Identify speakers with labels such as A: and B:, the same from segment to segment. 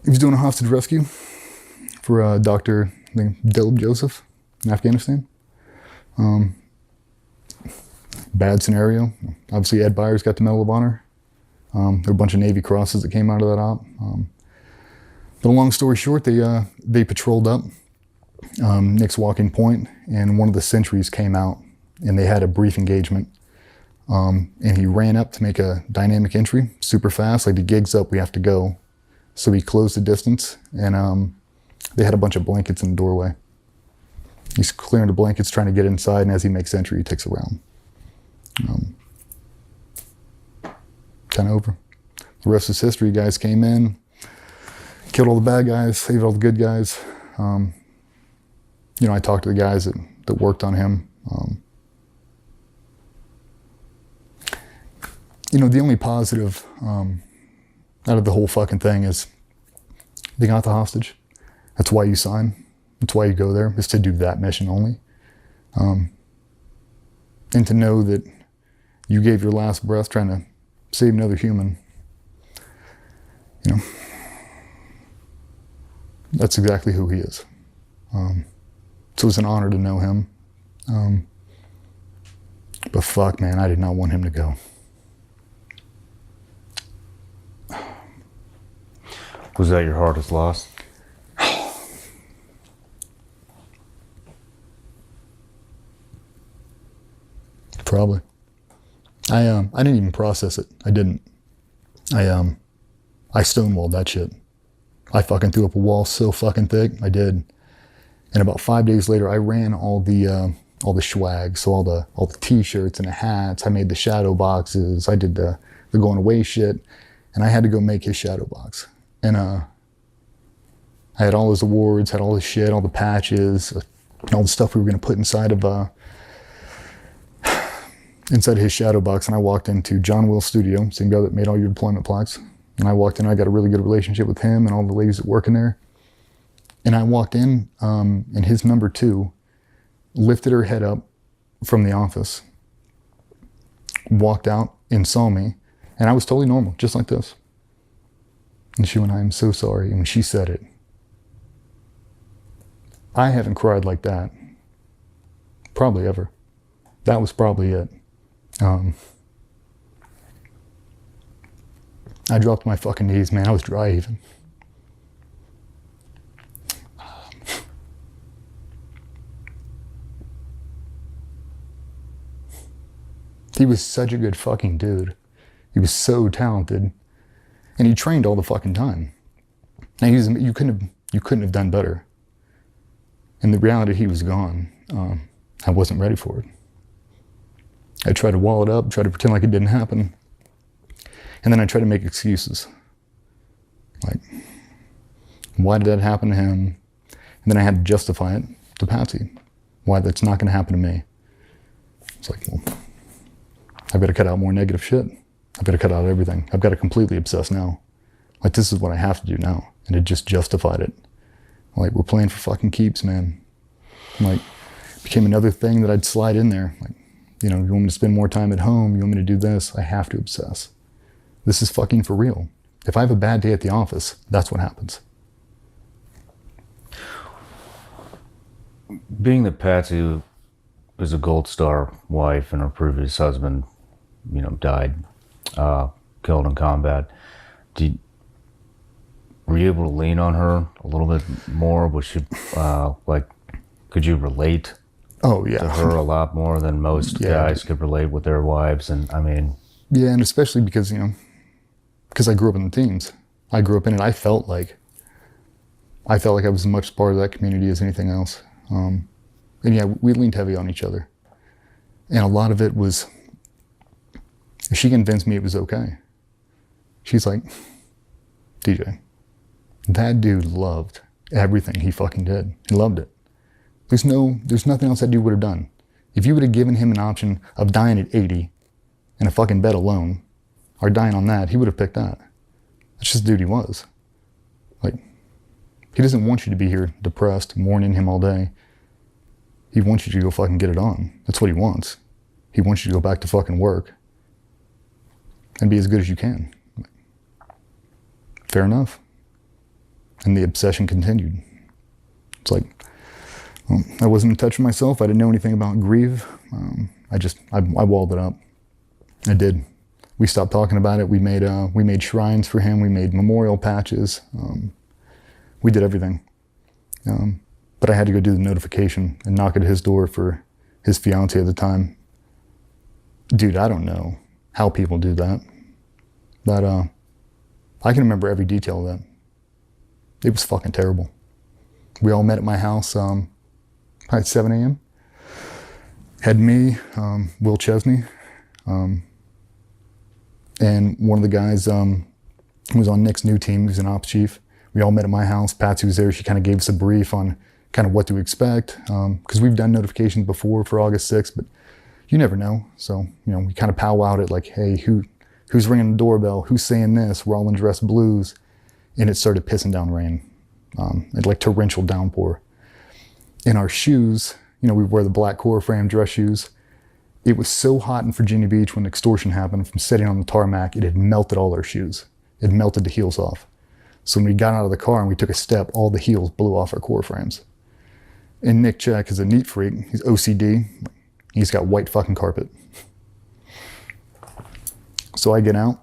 A: He was doing a hostage rescue for Dr. Dilib Joseph in Afghanistan. Bad scenario. Obviously, Ed Byers got the Medal of Honor. There were a bunch of Navy crosses that came out of that op. But long story short, they patrolled up Nick's walking point, and one of the sentries came out, and they had a brief engagement. And he ran up to make a dynamic entry, super fast, like the gig's up, we have to go. So he closed the distance, and they had a bunch of blankets in the doorway. He's clearing the blankets, trying to get inside, and as he makes entry, he takes a round. Kind of over. The rest is history. Guys came in, killed all the bad guys, saved all the good guys. I talked to the guys that worked on him. The only positive out of the whole fucking thing is they got the hostage. That's why you sign. That's why you go there, is to do that mission only. And to know that you gave your last breath trying to save another human. That's exactly who he is. So it's an honor to know him. But fuck, man, I did not want him to go.
B: Was that your hardest loss?
A: Probably. I didn't even process it. I didn't. I stonewalled that shit. I fucking threw up a wall so fucking thick. I did. And about 5 days later, I ran all the swag, so all the t-shirts and the hats. I made the shadow boxes. I did the going away shit, and I had to go make his shadow box. And I had all his awards, had all his shit, all the patches, all the stuff we were gonna put inside of his shadow box. And I walked into John Will's studio, same guy that made all your deployment plaques. And I walked in, I got a really good relationship with him and all the ladies that work in there. And I walked in, and his number 2 lifted her head up from the office, walked out and saw me, and I was totally normal, just like this. And she went, "I am so sorry." And when she said it, I haven't cried like that probably ever. That was probably it. I dropped my fucking knees, man. I was dry even. He was such a good fucking dude. He was so talented, and he trained all the fucking time. And you couldn't have done better. And the reality, he was gone. I wasn't ready for it. I tried to wall it up, tried to pretend like it didn't happen. And then I tried to make excuses. Like, why did that happen to him? And then I had to justify it to Patsy. Why that's not gonna happen to me. It's like, well, I've got to cut out more negative shit. I've got to cut out everything. I've got to completely obsess now. Like, this is what I have to do now. And it just justified it. Like, we're playing for fucking keeps, man. Like, it became another thing that I'd slide in there. Like, you want me to spend more time at home? You want me to do this? I have to obsess. This is fucking for real. If I have a bad day at the office, that's what happens.
B: Being that Patsy was a Gold Star wife and her previous husband, died, killed in combat, were you able to lean on her a little bit more? Was she, could you relate to her a lot more than most guys could relate with their wives? And
A: yeah, and especially because, because I grew up in the teams. I grew up in it. I felt like I was as much part of that community as anything else. And yeah, we leaned heavy on each other. And a lot of it was, she convinced me it was okay. She's like, DJ, that dude loved everything he fucking did. He loved it. There's nothing else that dude would have done. If you would have given him an option of dying at 80 in a fucking bed alone, or dying on that, he would have picked that. That's just the dude he was. Like, he doesn't want you to be here depressed, mourning him all day. He wants you to go fucking get it on. That's what he wants. He wants you to go back to fucking work and be as good as you can. Fair enough. And the obsession continued. It's like, well, I wasn't in touch with myself. I didn't know anything about grief. I walled it up. I did. We stopped talking about it. We made shrines for him. We made memorial patches. We did everything. But I had to go do the notification and knock at his door for his fiance at the time. Dude, I don't know how people do that. But I can remember every detail of that. It was fucking terrible. We all met at my house probably at 7 a.m. Had me, Will Chesney, and one of the guys who was on Nick's new team, he was an ops chief. We all met at my house. Patsy was there. She kind of gave us a brief on kind of what to expect, because we've done notifications before for August 6th, but you never know. So, we kind of powwowed it like, hey, who's ringing the doorbell? Who's saying this? We're all in dress blues. And it started pissing down rain. It like torrential downpour. In our shoes, we wear the black core frame dress shoes. It was so hot in Virginia Beach when extortion happened from sitting on the tarmac, it had melted all our shoes. It melted the heels off. So when we got out of the car and we took a step, all the heels blew off our core frames. And Nick Check is a neat freak. He's OCD. He's got white fucking carpet. So I get out.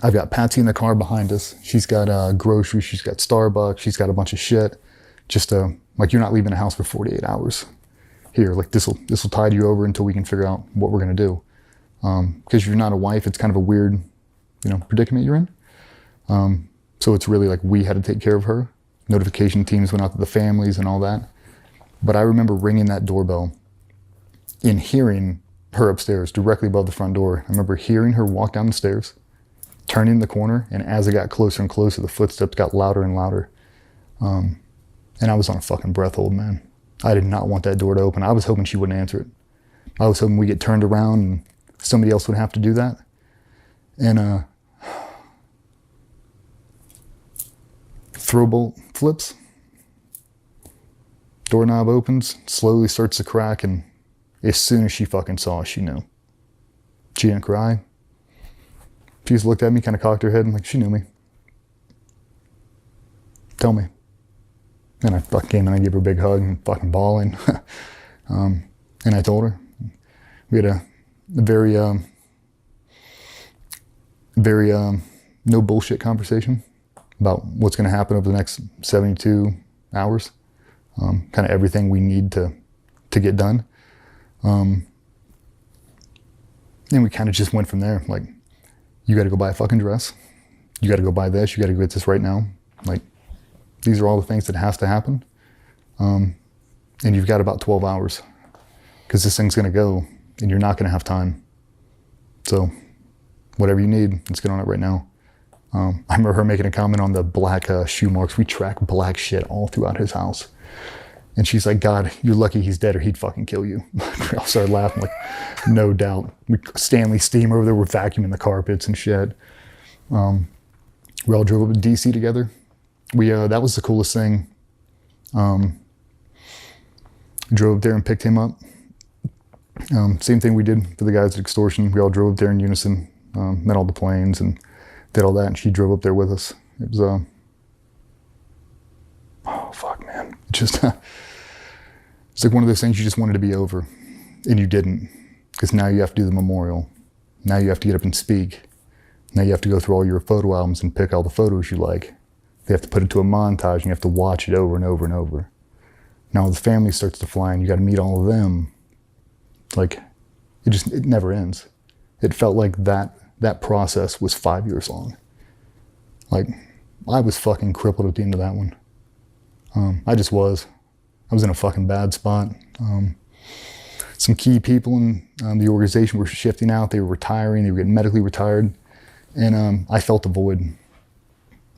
A: I've got Patsy in the car behind us. She's got groceries. She's got Starbucks. She's got a bunch of shit. Just like, you're not leaving the house for 48 hours. Here, like this will tide you over until we can figure out what we're gonna do. Because if you're not a wife, it's kind of a weird, predicament you're in. So it's really like we had to take care of her. Notification teams went out to the families and all that. But I remember ringing that doorbell and hearing her upstairs directly above the front door. I remember hearing her walk down the stairs, turning the corner, and as it got closer and closer, the footsteps got louder and louder. And I was on a fucking breath hold, man. I did not want that door to open. I was hoping she wouldn't answer it. I was hoping we get turned around and somebody else would have to do that. And throw bolt flips. Doorknob opens, slowly starts to crack, and as soon as she fucking saw us, she knew. She didn't cry. She just looked at me, kind of cocked her head, and like, she knew me. Tell me. And I fucking came in, I gave her a big hug and fucking bawling. And I told her. We had a very no bullshit conversation about what's going to happen over the next 72 hours. Kind of everything we need to get done. And we kind of just went from there. Like, you got to go buy a fucking dress. You got to go buy this. You got to go get this right now. Like, these are all the things that has to happen. And you've got about 12 hours because this thing's going to go and you're not going to have time. So whatever you need, let's get on it right now. I remember her making a comment on the black shoe marks. We track black shit all throughout his house. And she's like, God, you're lucky he's dead or he'd fucking kill you. We all started laughing, like, no doubt. Stanley Steam over there, we're vacuuming the carpets and shit. We all drove up to DC together. That was the coolest thing. Drove up there and picked him up. Same thing we did for the guys at Extortion. We all drove up there in unison, met all the planes and did all that. And she drove up there with us. It was, oh fuck, man. Just, it's like one of those things you just wanted to be over and you didn't, because now you have to do the memorial. Now you have to get up and speak. Now you have to go through all your photo albums and pick all the photos you like. They have to put it to a montage and you have to watch it over and over and over. Now the family starts to fly and you got to meet all of them. Like, it never ends. It felt like that process was 5 years long. Like, I was fucking crippled at the end of that one. I just was. I was in a fucking bad spot. Some key people in the organization were shifting out. They were retiring. They were getting medically retired. And I felt the void.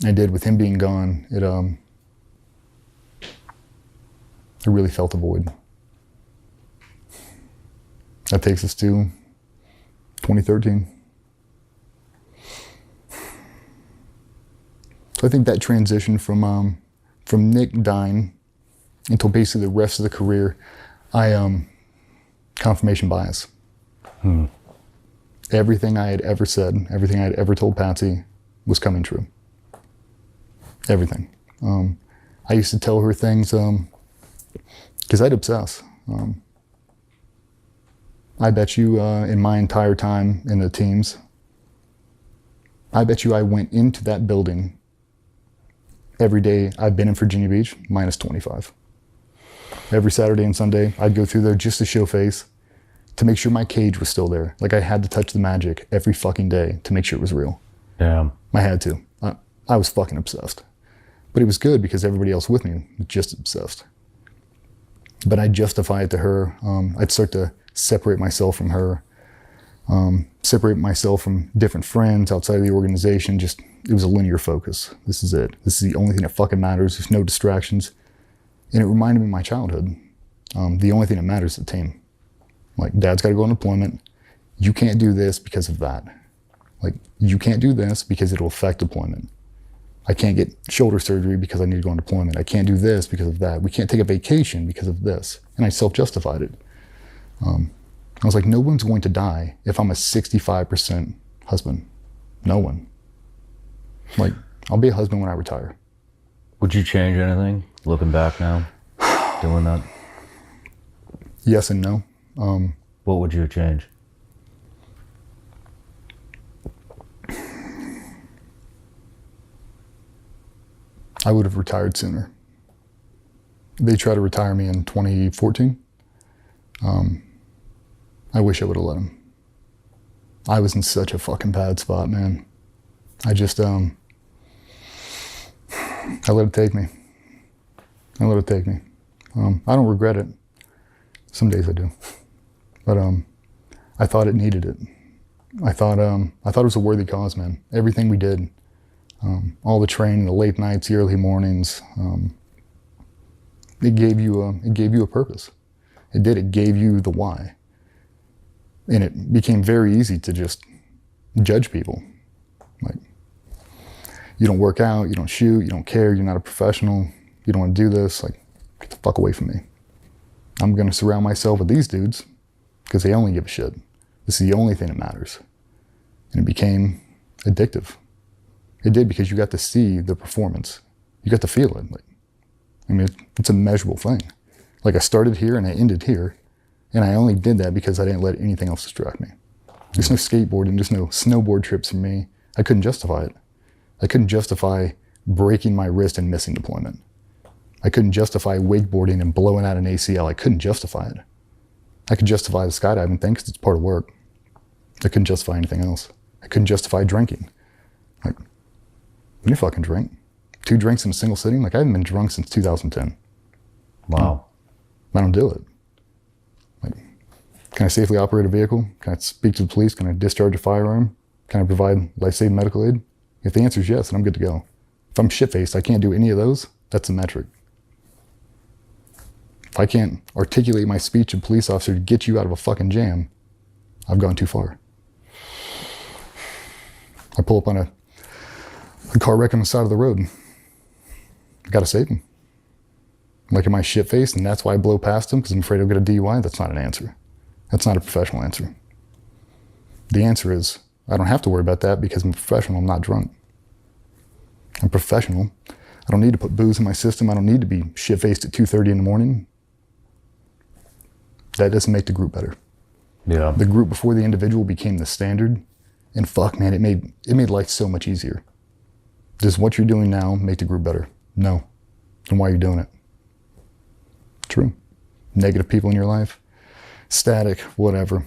A: I did. With him being gone, I really felt the void. That takes us to 2013. So I think that transition from Nick dying until basically the rest of the career, confirmation bias. Everything I had ever said, everything I had ever told Patsy was coming true. Everything. I used to tell her things because I'd obsess. I bet you in my entire time in the teams, I bet you I went into that building every day I've been in Virginia Beach, minus 25. Every Saturday and Sunday, I'd go through there just to show face, to make sure my cage was still there. Like I had to touch the magic every fucking day to make sure it was real.
B: Damn. I
A: had to. I was fucking obsessed. But it was good because everybody else with me was just obsessed. But I'd justify it to her. I'd start to separate myself from her, separate myself from different friends outside of the organization. Just, it was a linear focus. This is it. This is the only thing that fucking matters. There's no distractions. And it reminded me of my childhood. The only thing that matters is the team. Like, dad's got to go on deployment. You can't do this because of that. Like, you can't do this because it'll affect deployment. I can't get shoulder surgery because I need to go on deployment. I can't do this because of that. We can't take a vacation because of this. And I self-justified it. I was like, no one's going to die if I'm a 65% husband. No one. Like, I'll be a husband when I retire.
B: Would you change anything, looking back now, doing that?
A: Yes and no.
B: What would you change?
A: I would have retired sooner. They tried to retire me in 2014. I wish I would have let them. I was in such a fucking bad spot, man. I just, I let it take me. I let it take me. I don't regret it. Some days I do. But I thought it needed it. I thought it was a worthy cause, man. Everything we did. All the training, the late nights, the early mornings, it gave you a purpose. It did. It gave you the why. And it became very easy to just judge people. Like, you don't work out, you don't shoot, you don't care, you're not a professional, you don't want to do this. Like, get the fuck away from me. I'm going to surround myself with these dudes because they only give a shit. This is the only thing that matters. And it became addictive. It did, because you got to see the performance. You got to feel it. Like, I mean, it's a measurable thing. Like, I started here and I ended here, and I only did that because I didn't let anything else distract me. There's no skateboarding, there's no snowboard trips for me. I couldn't justify it. I couldn't justify breaking my wrist and missing deployment. I couldn't justify wakeboarding and blowing out an ACL. I couldn't justify it. I could justify the skydiving thing because it's part of work. I couldn't justify anything else. I couldn't justify drinking. Like, when you fucking drink, 2 drinks in a single sitting, like, I haven't been drunk since 2010.
B: Wow.
A: I don't do it. Like, can I safely operate a vehicle? Can I speak to the police? Can I discharge a firearm? Can I provide life-saving medical aid? If the answer is yes, then I'm good to go. If I'm shit-faced, I can't do any of those, that's a metric. If I can't articulate my speech to a police officer to get you out of a fucking jam, I've gone too far. I pull up on a car wreck on the side of the road. I gotta save him. Like, am I shit-faced and that's why I blow past him because I'm afraid I'll get a DUI? That's not an answer. That's not a professional answer. The answer is, I don't have to worry about that because I'm a professional, I'm not drunk. I'm professional. I don't need to put booze in my system. I don't need to be shit-faced at 2:30 in the morning. That doesn't make the group better.
B: Yeah.
A: The group before the individual became the standard, and fuck, man, it made life so much easier. Does what you're doing now make the group better? No. Then why are you doing it? True. Negative people in your life, static, whatever.